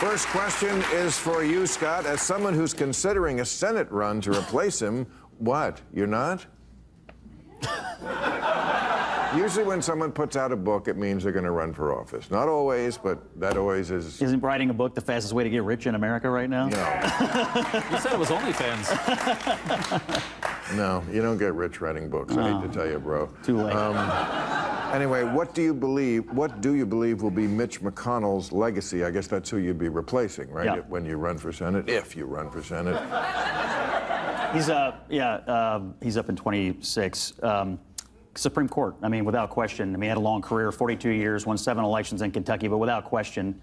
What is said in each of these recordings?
First question is for you, Scott. As someone who's considering a Senate run to replace him, what? You're not? Usually when someone puts out a book, it means they're going to run for office. Not always, but that always is. Isn't writing a book the fastest way to get rich in America right now? No. You said it was OnlyFans. No, you don't get rich writing books. I hate to tell you, bro. Too late. Anyway, what do you believe will be Mitch McConnell's legacy? I guess that's who you'd be replacing, right? Yeah. When you run for Senate, if you run for Senate. He's up in 26. Supreme Court, I mean, without question. I mean, he had a long career, 42 years, won 7 elections in Kentucky, but without question,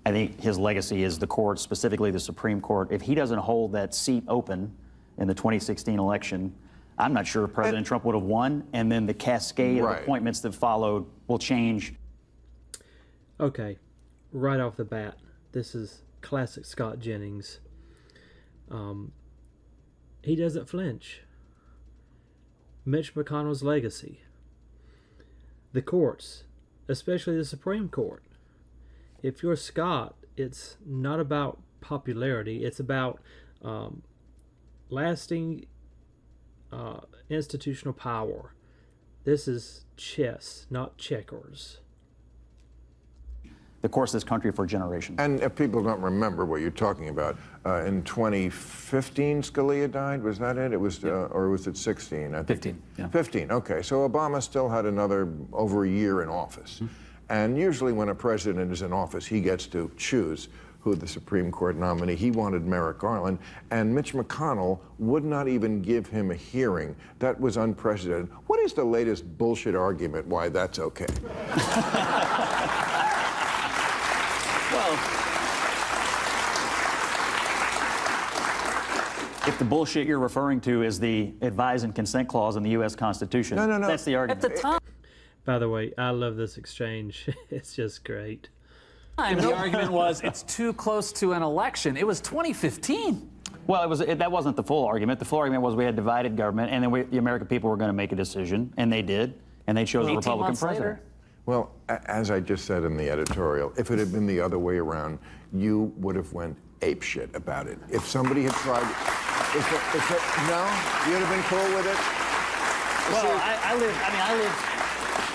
I think his legacy is the court, specifically the Supreme Court. If he doesn't hold that seat open in the 2016 election, I'm not sure President Trump would have won, and then the cascade of appointments that followed will change. Okay, right off the bat, this is classic Scott Jennings. He doesn't flinch. Mitch McConnell's legacy. The courts, especially the Supreme Court. If you're Scott, it's not about popularity. It's about lasting institutional power. This is chess, not checkers. The course of this country for generations. And if people don't remember what you're talking about, in 2015, Scalia died. Was that it? It was, or was it 16? I think. 15. Yeah. 15. Okay. So Obama still had over a year in office, and usually when a president is in office, he gets to choose who the Supreme Court nominee. He wanted Merrick Garland, and Mitch McConnell would not even give him a hearing. That was unprecedented. What is the latest bullshit argument why that's okay? Well, if the bullshit you're referring to is the advise and consent clause in the U.S. Constitution, No. that's the argument. At the time, By the way, I love this exchange. It's just great. the argument was it's too close to an election. It was 2015. Well, that wasn't the full argument. The full argument was we had divided government, and then the American people were going to make a decision, and they did, and they chose a 18 Republican months president. later. Well, as I just said in the editorial, if it had been the other way around, you would have went apeshit about it. If somebody had tried, no, you'd have been cool with it. Well,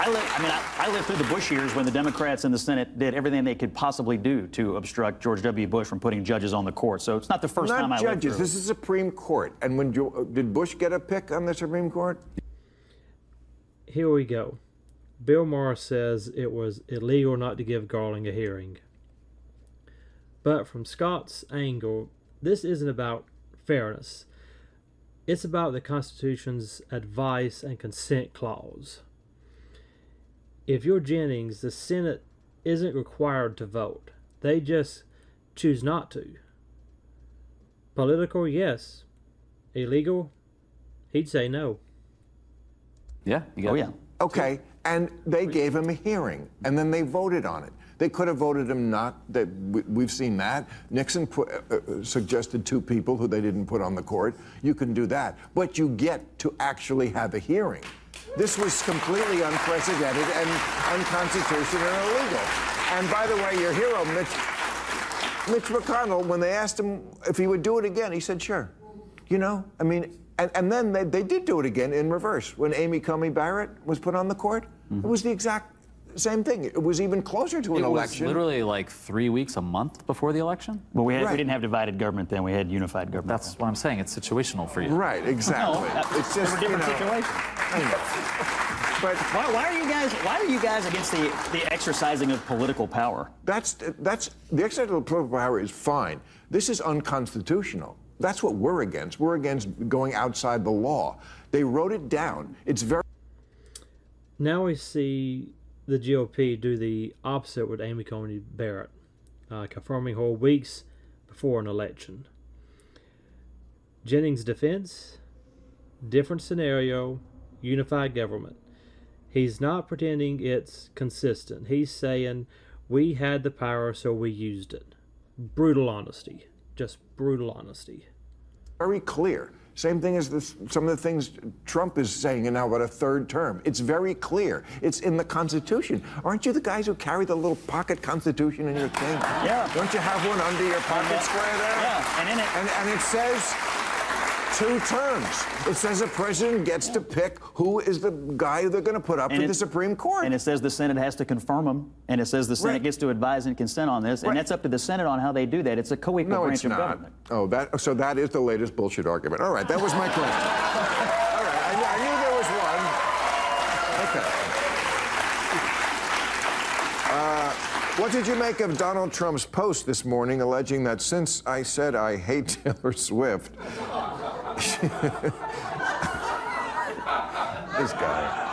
I lived through the Bush years when the Democrats in the Senate did everything they could possibly do to obstruct George W. Bush from putting judges on the court. So it's not the first time I lived judges. through. This is Supreme Court. And when did Bush get a pick on the Supreme Court? Here we go. Bill Maher says it was illegal not to give Garland a hearing. But from Scott's angle, this isn't about fairness. It's about the Constitution's advice and consent clause. If you're Jennings, the Senate isn't required to vote. They just choose not to. Political, yes. Illegal, he'd say no. Yeah. You got Oh, yeah. Okay, and they gave him a hearing, and then they voted on it. They could have voted him not. We've seen that. Nixon suggested 2 people who they didn't put on the court. You can do that, but you get to actually have a hearing. This was completely unprecedented and unconstitutional and illegal. And by the way, your hero, Mitch McConnell, when they asked him if he would do it again, he said, sure. You know, I mean, and then they did do it again in reverse. When Amy Coney Barrett was put on the court, it was the exact same thing. It was even closer to an election. It was literally like 3 weeks, a month before the election. Well, we didn't have divided government then. We had unified government. That's what I'm saying. It's situational for you. Right, exactly. It's just a different situation. I know. But Why are you guys against the exercising of political power? that's the exercise of political power is fine. This is unconstitutional. That's what we're against. We're against going outside the law. They wrote it down. It's very. Now we see the GOP do the opposite with Amy Coney Barrett, confirming her weeks before an election. Jennings' defense, different scenario, unified government. He's not pretending it's consistent. He's saying we had the power, so we used it. Brutal honesty. Just brutal honesty. Very clear. Same thing as some of the things Trump is saying now about a third term. It's very clear. It's in the Constitution. Aren't you the guys who carry the little pocket Constitution in your thing? Yeah. Don't you have one under your pocket square there? Yeah, and in it. And it says 2 terms. It says a president gets to pick who is the guy they're going to put up to the Supreme Court. And it says the Senate has to confirm them, and it says the Senate gets to advise and consent on this, and that's up to the Senate on how they do that. It's a co-equal branch of government. Oh, so that is the latest bullshit argument. All right, that was my question. All right, I knew there was one. Okay. What did you make of Donald Trump's post this morning alleging that since I said I hate Taylor Swift, this guy.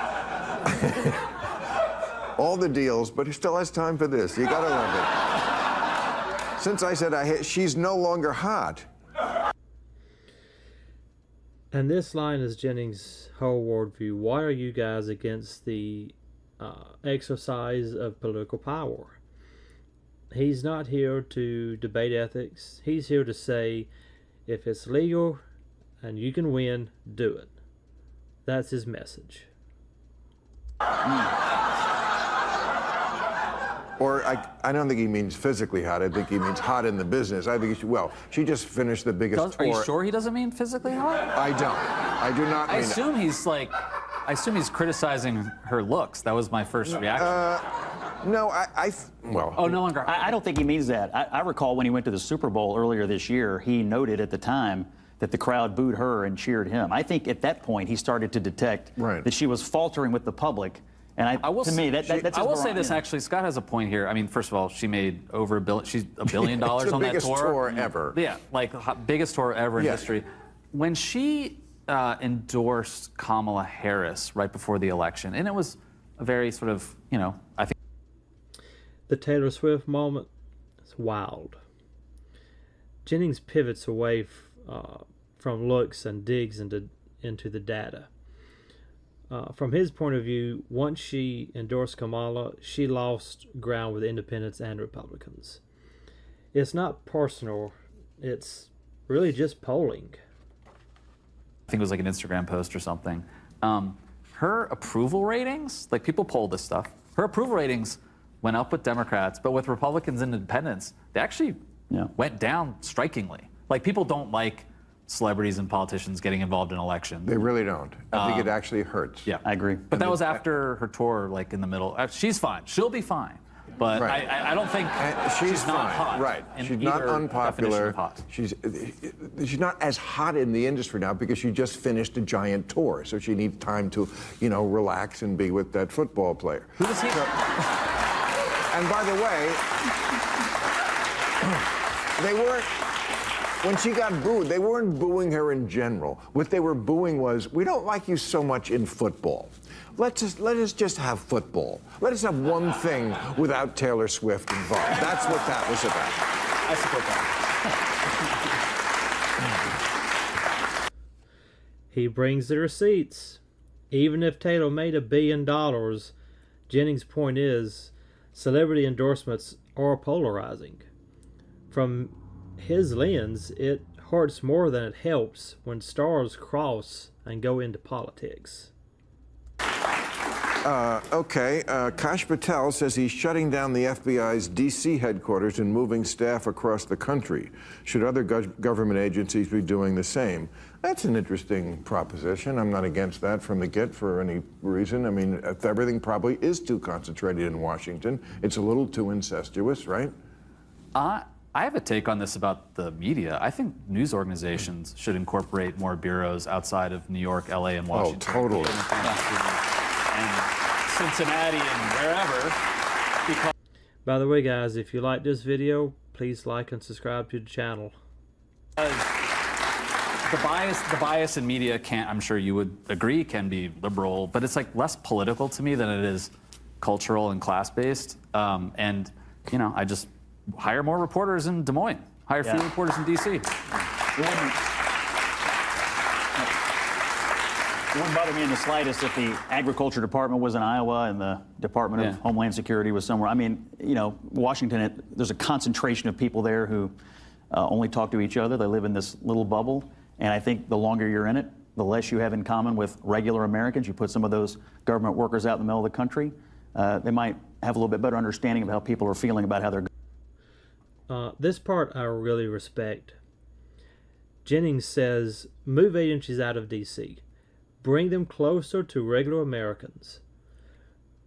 All the deals, but he still has time for this. You gotta love it. Since I said I hate, she's no longer hot. And this line is Jennings' whole worldview. Why are you guys against the exercise of political power? He's not here to debate ethics. He's here to say, if it's legal and you can win, do it. That's his message. Or I don't think he means physically hot. I think he means hot in the business. I think she just finished the biggest tour. Are you sure he doesn't mean physically hot? I don't. I do not mean that. I assume he's criticizing her looks. That was my first reaction. No, well. Oh, no longer. I don't think he means that. I recall when he went to the Super Bowl earlier this year, he noted at the time that the crowd booed her and cheered him. I think at that point he started to detect that she was faltering with the public. And I will say this actually. Scott has a point here. I mean, first of all, she made over $1 billion. She's $1 billion on that tour. Biggest tour ever. Yeah, like biggest tour ever in history. When she endorsed Kamala Harris right before the election, and it was a very sort of, I think the Taylor Swift moment is wild. Jennings pivots away from looks and digs into the data. From his point of view, once she endorsed Kamala, she lost ground with independents and Republicans. It's not personal. It's really just polling. I think it was like an Instagram post or something. Her approval ratings, like people poll this stuff, her approval ratings went up with Democrats, but with Republicans and independents, they actually went down strikingly. Like people don't like celebrities and politicians getting involved in elections. They really don't. I think it actually hurts. Yeah, I agree. But that was after her tour, like in the middle. She's fine. She'll be fine. But I don't think she's not fine. hot. Right. She's not unpopular. Hot. She's not as hot in the industry now because she just finished a giant tour, so she needs time to, relax and be with that football player. Who does he? And by the way, they weren't. When she got booed, they weren't booing her in general. What they were booing was, we don't like you so much in football. Let us just have football. Let us have one thing without Taylor Swift involved. That's what that was about. I support that. He brings the receipts. Even if Taylor made $1 billion, Jennings' point is, celebrity endorsements are polarizing. From his lens, it hurts more than it helps when stars cross and go into politics. Okay, Kash Patel says he's shutting down the FBI's D.C. headquarters and moving staff across the country. Should other government agencies be doing the same? That's an interesting proposition. I'm not against that from the get for any reason. I mean, everything probably is too concentrated in Washington. It's a little too incestuous, right? I have a take on this about the media. I think news organizations should incorporate more bureaus outside of New York, LA, and Washington. Oh, totally. And Cincinnati and wherever. By the way, guys, if you like this video, please like and subscribe to the channel. The bias in media I'm sure you would agree, can be liberal, but it's like less political to me than it is cultural and class-based. And, I just hire more reporters in Des Moines. Hire fewer reporters in D.C. It wouldn't bother me in the slightest if the Agriculture Department was in Iowa and the Department of Homeland Security was somewhere. I mean, Washington, there's a concentration of people there who only talk to each other. They live in this little bubble. And I think the longer you're in it, the less you have in common with regular Americans. You put some of those government workers out in the middle of the country, they might have a little bit better understanding of how people are feeling about how they're. This part I really respect. Jennings says, move agencies out of D.C. Bring them closer to regular Americans.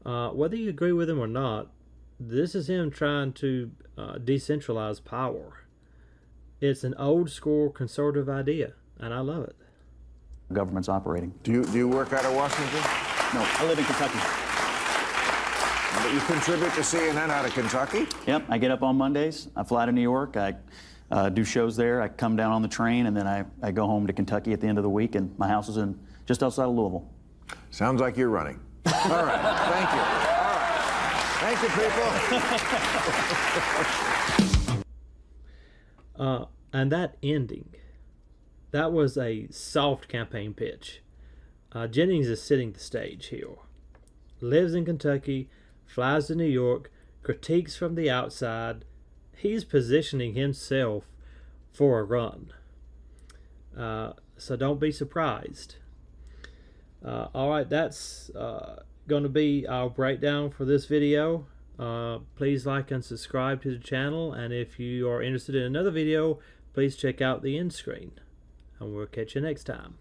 Whether you agree with him or not, this is him trying to decentralize power. It's an old school conservative idea, and I love it. Government's operating. Do you work out of Washington? No, I live in Kentucky. But you contribute to CNN out of Kentucky? Yep, I get up on Mondays, I fly to New York, I do shows there, I come down on the train, and then I go home to Kentucky at the end of the week, and my house is just outside of Louisville. Sounds like you're running. All right, thank you. All right. Thank you, people. And that ending, that was a soft campaign pitch. Jennings is setting the stage here. Lives in Kentucky, flies to New York, critiques from the outside. He's positioning himself for a run. So don't be surprised. All right, that's going to be our breakdown for this video. Please like and subscribe to the channel, and if you are interested in another video, please check out the end screen, and we'll catch you next time.